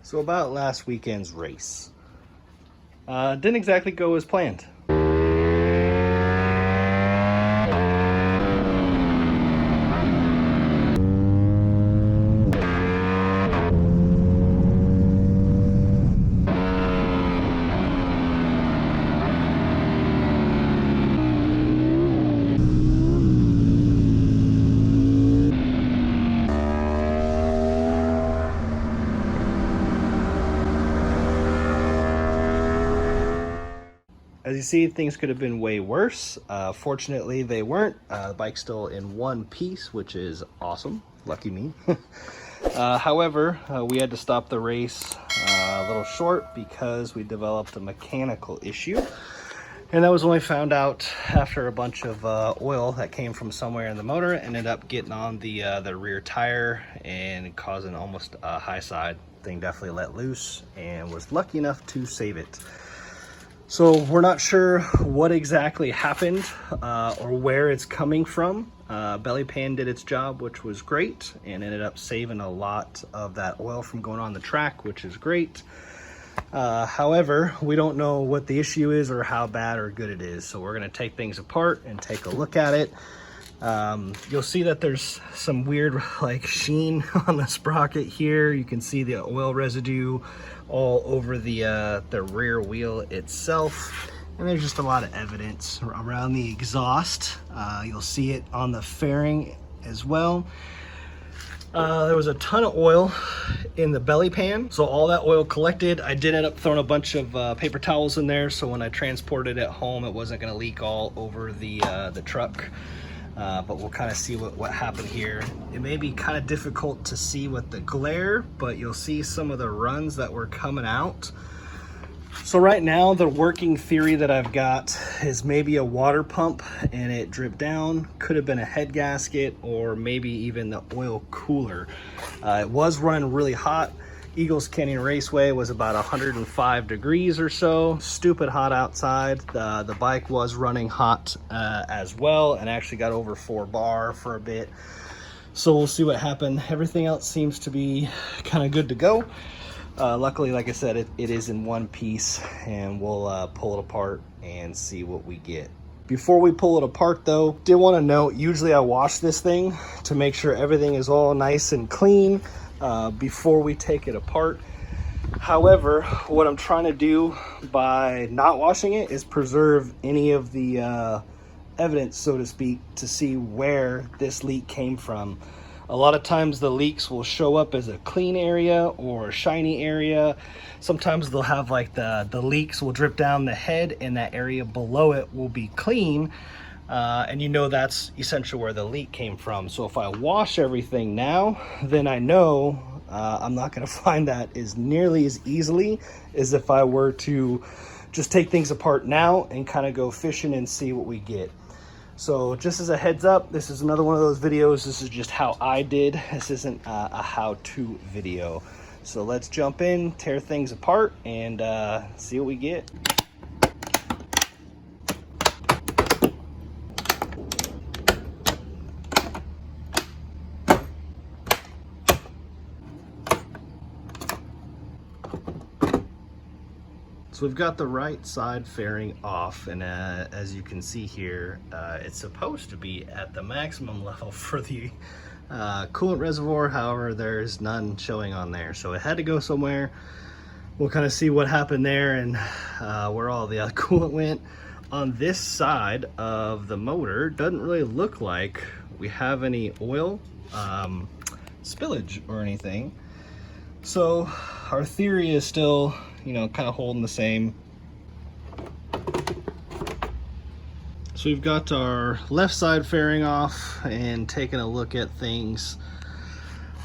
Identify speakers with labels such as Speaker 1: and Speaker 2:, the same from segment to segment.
Speaker 1: So about last weekend's race. Didn't exactly go as planned. As you see, things could have been way worse. Fortunately, they weren't. The bike's still in one piece, which is awesome. Lucky me. However, we had to stop the race a little short because we developed a mechanical issue. And that was only found out after a bunch of oil that came from somewhere in the motor ended up getting on the rear tire and causing almost a high side. Thing definitely let loose and was lucky enough to save it. So we're not sure what exactly happened or where it's coming from. Belly pan did its job, which was great, and ended up saving a lot of that oil from going on the track, which is great. However, we don't know what the issue is or how bad or good it is. So we're gonna take things apart and take a look at it. You'll see that there's some weird like sheen on the sprocket here. You can see the oil residue all over the rear wheel itself, and there's just a lot of evidence around the exhaust. You'll see it on the fairing as well. There was a ton of oil in the belly pan, so all that oil collected. I did end up throwing a bunch of paper towels in there, so when I transported it home, it wasn't going to leak all over the truck. But we'll kind of see what happened here. It may be kind of difficult to see with the glare, but you'll see some of the runs that were coming out. So right now, the working theory that I've got is maybe a water pump and it dripped down. Could have been a head gasket or maybe even the oil cooler. It was running really hot. Eagles Canyon Raceway was about 105 degrees or so. Stupid hot outside. The bike was running hot as well, and actually got over 4 bar for a bit. So we'll see what happened. Everything else seems to be kind of good to go. Luckily, like I said, it is in one piece, and we'll pull it apart and see what we get. Before we pull it apart though, did want to note, usually I wash this thing to make sure everything is all nice and clean before we take it apart. However, what I'm trying to do by not washing it is preserve any of the evidence, so to speak, to see where this leak came from. A lot of times the leaks will show up as a clean area or a shiny area. Sometimes they'll have like the leaks will drip down the head and that area below it will be clean. And you know that's essentially where the leak came from. So if I wash everything now, then I know I'm not going to find that as nearly as easily as if I were to just take things apart now and kind of go fishing and see what we get. So just as a heads up, this is another one of those videos. This is just how I did. This isn't a how-to video. So let's jump in, tear things apart, and see what we get. So we've got the right side fairing off, and as you can see here, it's supposed to be at the maximum level for the coolant reservoir. However, there's none showing on there, so it had to go somewhere. We'll kind of see what happened there and where all the coolant went. On this side of the motor, doesn't really look like we have any oil spillage or anything. So our theory is still, you know, kind of holding the same. So we've got our left side fairing off and taking a look at things.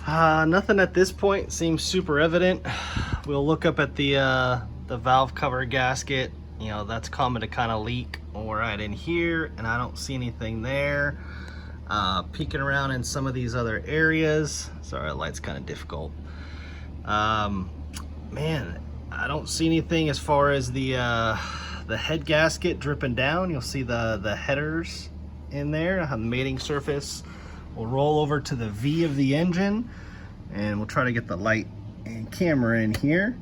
Speaker 1: Nothing at this point seems super evident. We'll look up at the valve cover gasket. You know, that's common to kind of leak right in here, and I don't see anything there. Peeking around in some of these other areas. Sorry, that light's kind of difficult. Man, I don't see anything as far as the head gasket dripping down. You'll see the headers in there. The mating surface will roll over to the V of the engine, and we'll try to get the light and camera in here.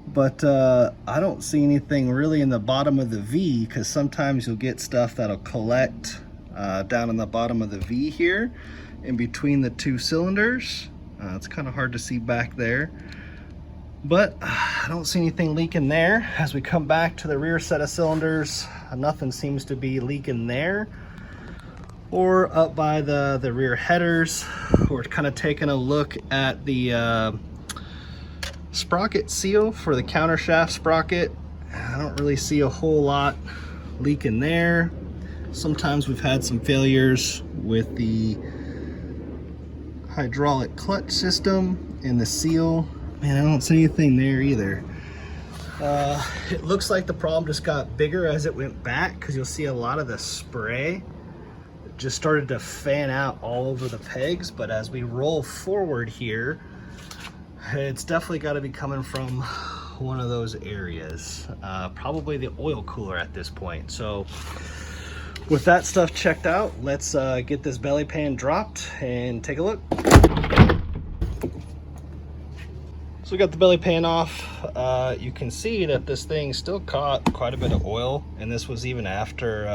Speaker 1: But I don't see anything really in the bottom of the V, because sometimes you'll get stuff that'll collect down in the bottom of the V here in between the two cylinders. It's kind of hard to see back there, but I don't see anything leaking there. As we come back to the rear set of cylinders, nothing seems to be leaking there, or up by the rear headers. We're kind of taking a look at the sprocket seal for the countershaft sprocket. I don't really see a whole lot leaking there. Sometimes we've had some failures with the hydraulic clutch system and the seal. Man, I don't see anything there either. It looks like the problem just got bigger as it went back, because you'll see a lot of the spray just started to fan out all over the pegs. But as we roll forward here, it's definitely got to be coming from one of those areas, probably the oil cooler at this point. So with that stuff checked out, let's get this belly pan dropped and take a look. So we got the belly pan off. You can see that this thing still caught quite a bit of oil, and this was even after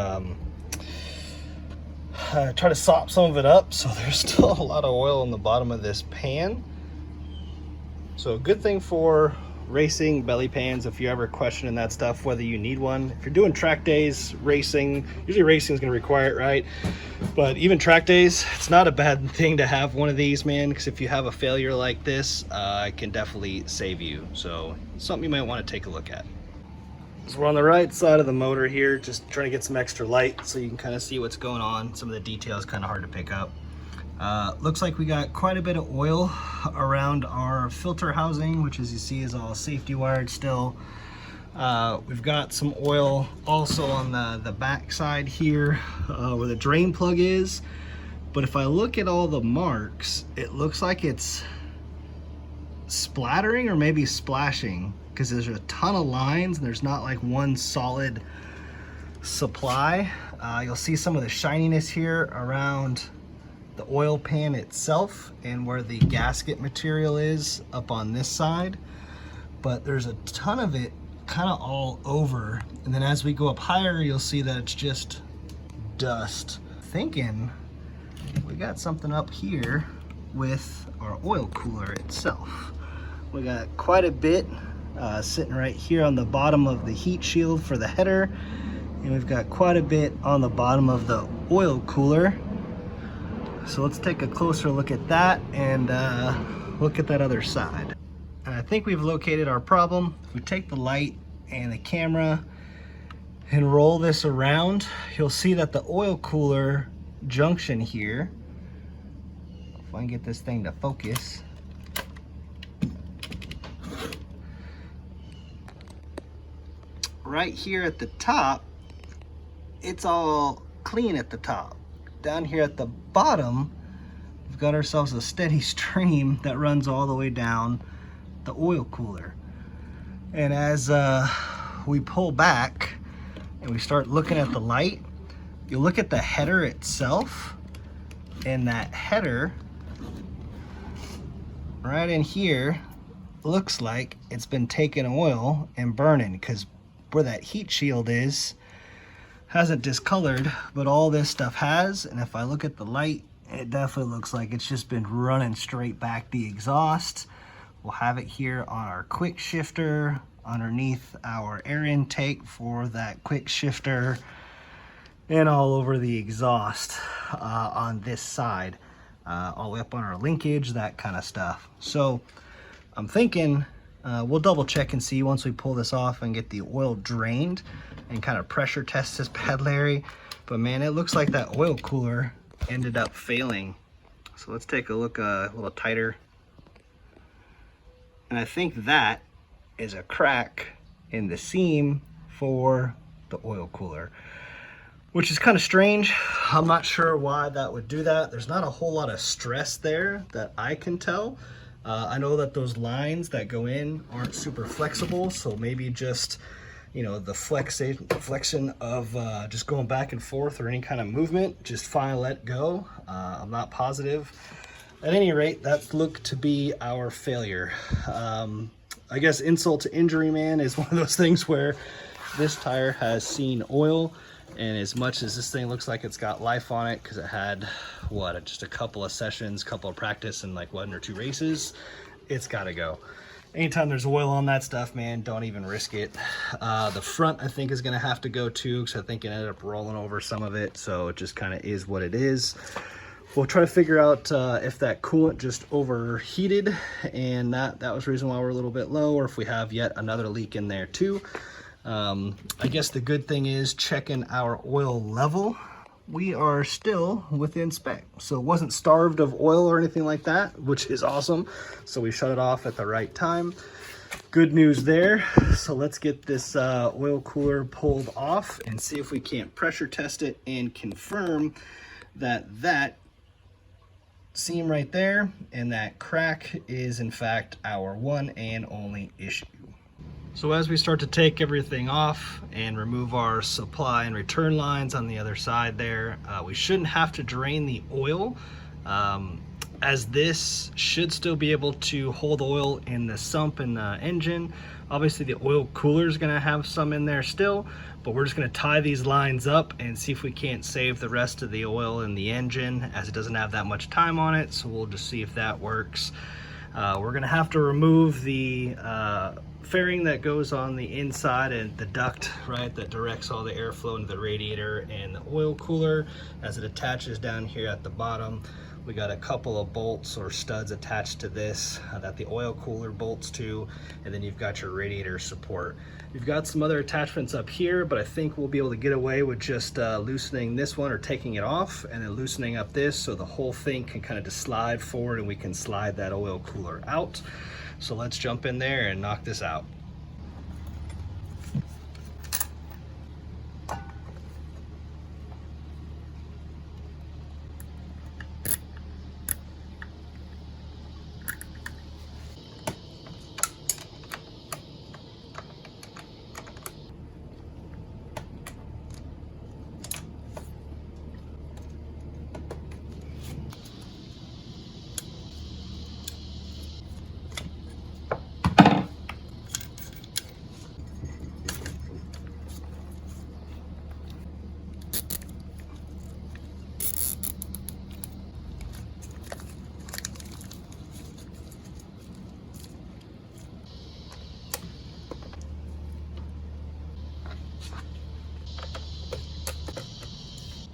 Speaker 1: I tried to sop some of it up, so there's still a lot of oil in the bottom of this pan. So a good thing for racing belly pans, if you're ever questioning that stuff, whether you need one. If you're doing track days, racing, usually racing is going to require it, right? But even track days, it's not a bad thing to have one of these, man, because if you have a failure like this, it can definitely save you. So it's something you might want to take a look at. So we're on the right side of the motor here, just trying to get some extra light so you can kind of see what's going on. Some of the details kind of hard to pick up. Looks like we got quite a bit of oil around our filter housing, which as you see is all safety wired still. We've got some oil also on the back side here where the drain plug is. But if I look at all the marks, it looks like it's splattering or maybe splashing, because there's a ton of lines and there's not like one solid supply. You'll see some of the shininess here around the oil pan itself and where the gasket material is up on this side, but there's a ton of it kind of all over. And then as we go up higher, you'll see that it's just dust. Thinking we got something up here with our oil cooler itself. We got quite a bit sitting right here on the bottom of the heat shield for the header, and we've got quite a bit on the bottom of the oil cooler. So let's take a closer look at that and look at that other side. And I think we've located our problem. If we take the light and the camera and roll this around, you'll see that the oil cooler junction here, if I can get this thing to focus, right here at the top, it's all clean at the top. Down here at the bottom, we've got ourselves a steady stream that runs all the way down the oil cooler. And as we pull back and we start looking at the light, you look at the header itself, and that header right in here looks like it's been taking oil and burning, because where that heat shield is hasn't discolored, but all this stuff has. And if I look at the light, it definitely looks like it's just been running straight back the exhaust. We'll have it here on our quick shifter underneath our air intake for that quick shifter, and all over the exhaust on this side, all the way up on our linkage, that kind of stuff. So I'm thinking we'll double check and see once we pull this off and get the oil drained and kind of pressure test this bad Larry. But man, it looks like that oil cooler ended up failing. So let's take a look a little tighter. And I think that is a crack in the seam for the oil cooler, which is kind of strange. I'm not sure why that would do that. There's not a whole lot of stress there that I can tell. I know that those lines that go in aren't super flexible, so maybe just, you know, the flexion of just going back and forth or any kind of movement, just finally let go. I'm not positive. At any rate, that looked to be our failure. I guess insult to injury, man, is one of those things where this tire has seen oil, and as much as this thing looks like it's got life on it because it had what, just a couple of sessions, couple of practice, and like 1 or 2 races, it's got to go. Anytime there's oil on that stuff, man, don't even risk it. The front, I think, is going to have to go too, because I think it ended up rolling over some of it, so it just kind of is what it is. We'll try to figure out if that coolant just overheated and that was the reason why we're a little bit low, or if we have yet another leak in there too. I guess the good thing is, checking our oil level, we are still within spec. So it wasn't starved of oil or anything like that, which is awesome. So we shut it off at the right time. Good news there. So let's get this oil cooler pulled off and see if we can't pressure test it and confirm that seam right there and that crack is in fact our one and only issue. So as we start to take everything off and remove our supply and return lines on the other side there, we shouldn't have to drain the oil, as this should still be able to hold oil in the sump and the engine. Obviously the oil cooler is going to have some in there still, but we're just going to tie these lines up and see if we can't save the rest of the oil in the engine, as it doesn't have that much time on it. So we'll just see if that works. We're going to have to remove the fairing that goes on the inside and the duct, right, that directs all the airflow into the radiator and the oil cooler as it attaches down here at the bottom. We got a couple of bolts or studs attached to this that the oil cooler bolts to, and then you've got your radiator support. You've got some other attachments up here, but I think we'll be able to get away with just loosening this one or taking it off and then loosening up this, so the whole thing can kind of just slide forward and we can slide that oil cooler out. So let's jump in there and knock this out.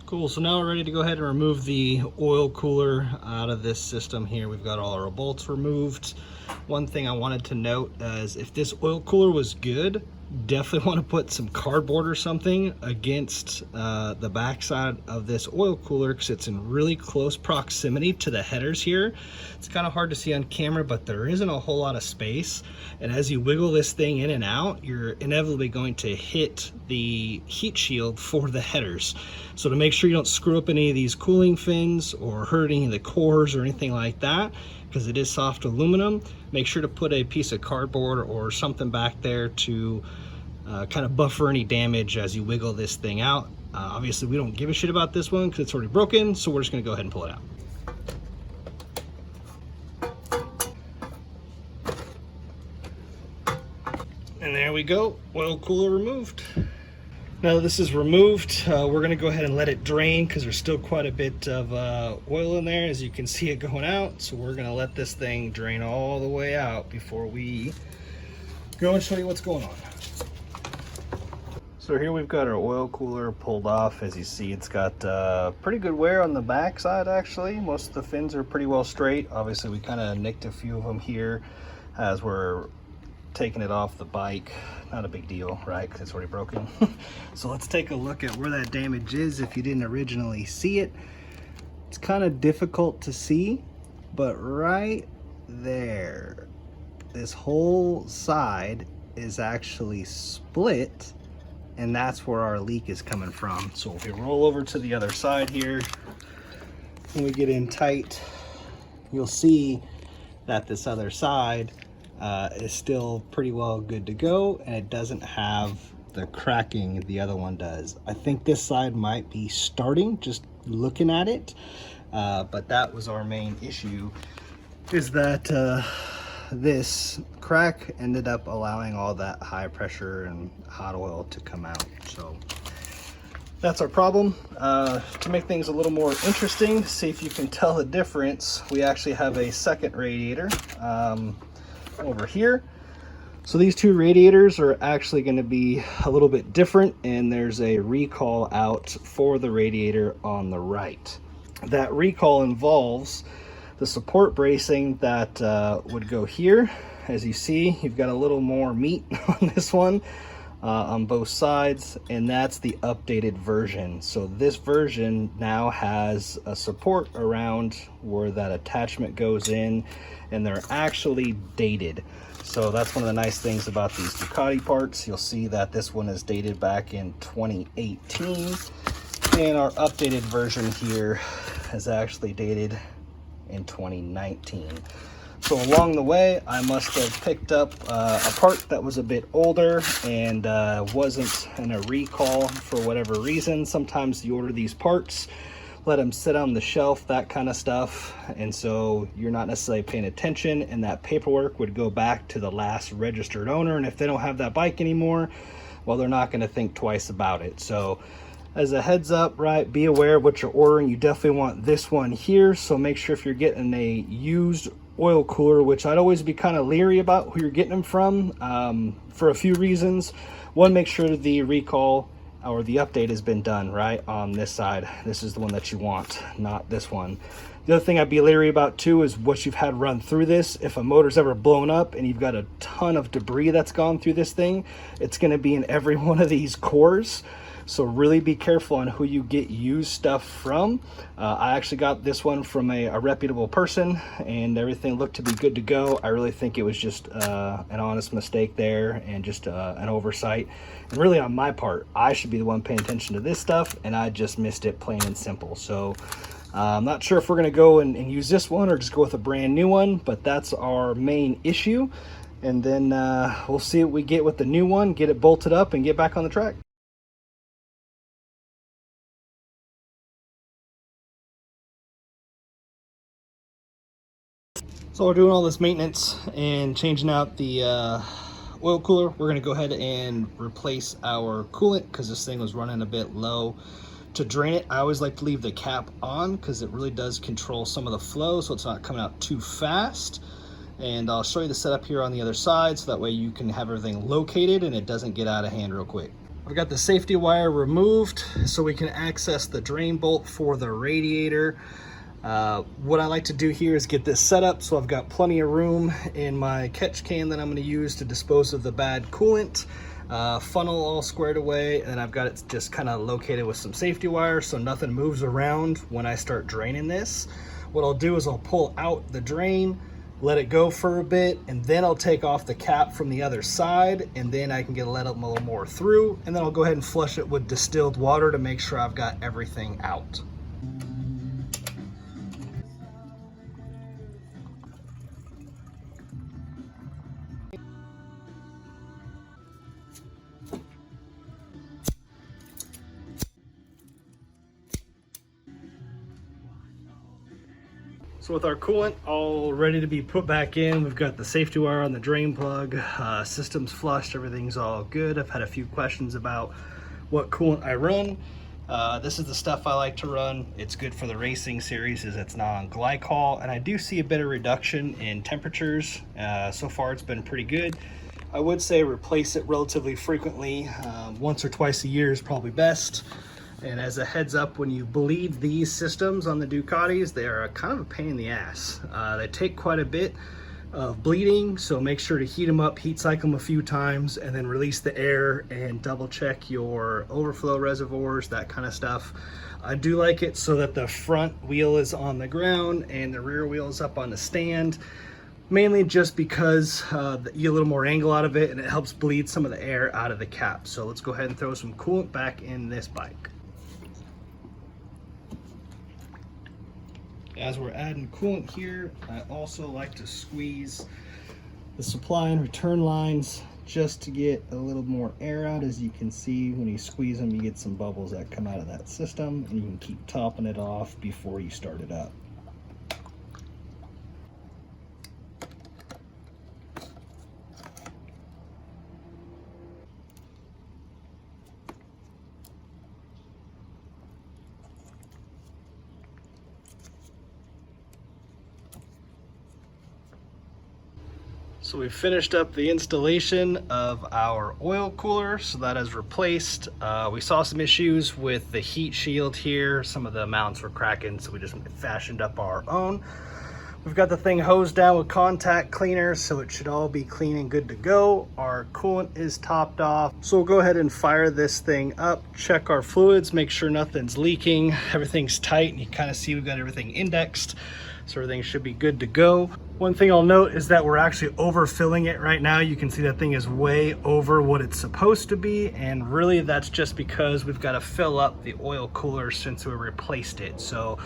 Speaker 1: Cool, so now we're ready to go ahead and remove the oil cooler out of this system here. We've got all our bolts removed. One thing I wanted to note is if this oil cooler was good, definitely want to put some cardboard or something against the backside of this oil cooler, because it's in really close proximity to the headers here. It's kind of hard to see on camera, but there isn't a whole lot of space, and as you wiggle this thing in and out, you're inevitably going to hit the heat shield for the headers. So to make sure you don't screw up any of these cooling fins or hurt any of the cores or anything like that, because it is soft aluminum, make sure to put a piece of cardboard or something back there to kind of buffer any damage as you wiggle this thing out. Obviously we don't give a shit about this one because it's already broken, so we're just going to go ahead and pull it out. And there we go, oil cooler removed. Now that this is removed, we're going to go ahead and let it drain, because there's still quite a bit of oil in there, as you can see it going out. So we're going to let this thing drain all the way out before we go and show you what's going on. So here we've got our oil cooler pulled off. As you see, it's got pretty good wear on the back side actually. Most of the fins are pretty well straight. Obviously we kind of nicked a few of them here as we're taking it off the bike. Not a big deal, right, because it's already broken. So let's take a look at where that damage is if you didn't originally see it. It's kind of difficult to see, but right there, this whole side is actually split, and that's where our leak is coming from. So if we roll over to the other side here, when we get in tight, you'll see that this other side is still pretty well good to go, and it doesn't have the cracking the other one does. I think this side might be starting, just looking at it. But that was our main issue, is that this crack ended up allowing all that high pressure and hot oil to come out. So that's our problem. To make things a little more interesting, see if you can tell the difference, we actually have a second radiator over here. So these two radiators are actually going to be a little bit different, and there's a recall out for the radiator on the right. That recall involves the support bracing that would go here. As you see, you've got a little more meat on this one on both sides, and that's the updated version. So this version now has a support around where that attachment goes in, and they're actually dated. So that's one of the nice things about these Ducati parts. You'll see that this one is dated back in 2018, and our updated version here is actually dated in 2019. So along the way, I must have picked up a part that was a bit older and wasn't in a recall for whatever reason. Sometimes you order these parts, let them sit on the shelf, that kind of stuff, and so you're not necessarily paying attention, and that paperwork would go back to the last registered owner, and if they don't have that bike anymore, well, they're not going to think twice about it. So as a heads up, right, be aware of what you're ordering. You definitely want this one here, so make sure if you're getting a used oil cooler, which I'd always be kind of leery about who you're getting them from, for a few reasons. One, make sure the recall or the update has been done right on this side. This is the one that you want, not this one. The other thing I'd be leery about too is what you've had run through this. If a motor's ever blown up and you've got a ton of debris that's gone through this thing, it's going to be in every one of these cores. So really be careful on who you get used stuff from. I actually got this one from a reputable person, and everything looked to be good to go. I really think it was just an honest mistake there, and just an oversight. And really on my part, I should be the one paying attention to this stuff, and I just missed it, plain and simple. So I'm not sure if we're gonna go and use this one or just go with a brand new one, but that's our main issue. And then we'll see what we get with the new one, get it bolted up, and get back on the track. So we're doing all this maintenance and changing out the oil cooler. We're going to go ahead and replace our coolant because this thing was running a bit low. To drain it, I always like to leave the cap on because it really does control some of the flow, so it's not coming out too fast. And I'll show you the setup here on the other side, so that way you can have everything located and it doesn't get out of hand real quick. I've got the safety wire removed so we can access the drain bolt for the radiator. What I like to do here is get this set up so I've got plenty of room in my catch can that I'm going to use to dispose of the bad coolant. Funnel all squared away, and I've got it just kind of located with some safety wire so nothing moves around when I start draining this. What I'll do is I'll pull out the drain, let it go for a bit, and then I'll take off the cap from the other side, and then I can let it a little more through, and then I'll go ahead and flush it with distilled water to make sure I've got everything out. So with our coolant all ready to be put back in, we've got the safety wire on the drain plug, system's flushed, everything's all good. I've had a few questions about what coolant I run. This is the stuff I like to run. It's good for the racing series as it's not on glycol, and I do see a bit of reduction in temperatures. So far it's been pretty good. I would say replace it relatively frequently. Once or twice a year is probably best. And as a heads up, when you bleed these systems on the Ducatis, they are kind of a pain in the ass. They take quite a bit of bleeding, so make sure to heat them up, heat cycle them a few times, and then release the air and double check your overflow reservoirs, that kind of stuff. I do like it so that the front wheel is on the ground and the rear wheel is up on the stand, mainly just because you get a little more angle out of it and it helps bleed some of the air out of the cap. So let's go ahead and throw some coolant back in this bike. As we're adding coolant here, I also like to squeeze the supply and return lines just to get a little more air out. As you can see, when you squeeze them, you get some bubbles that come out of that system, and you can keep topping it off before you start it up. So we finished up the installation of our oil cooler, so that is replaced. We saw some issues with the heat shield here. Some of the mounts were cracking, so we just fashioned up our own. We've got the thing hosed down with contact cleaners, so it should all be clean and good to go. Our coolant is topped off. So we'll go ahead and fire this thing up, check our fluids, make sure nothing's leaking, everything's tight, and you kind of see we've got everything indexed. So everything should be good to go. One thing I'll note is that we're actually overfilling it right now. You can see that thing is way over what it's supposed to be, and really that's just because we've got to fill up the oil cooler since we replaced it. So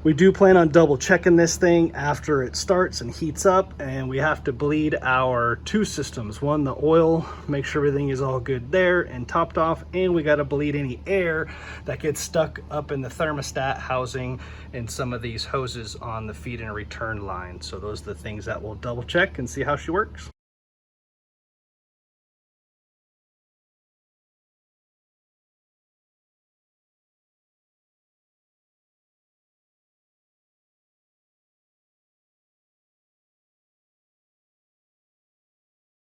Speaker 1: we do plan on double checking this thing after it starts and heats up, and we have to bleed our two systems. One, the oil, make sure everything is all good there and topped off, and we got to bleed any air that gets stuck up in the thermostat housing and some of these hoses on the feed and return line. So those are the things that we'll double check and see how she works.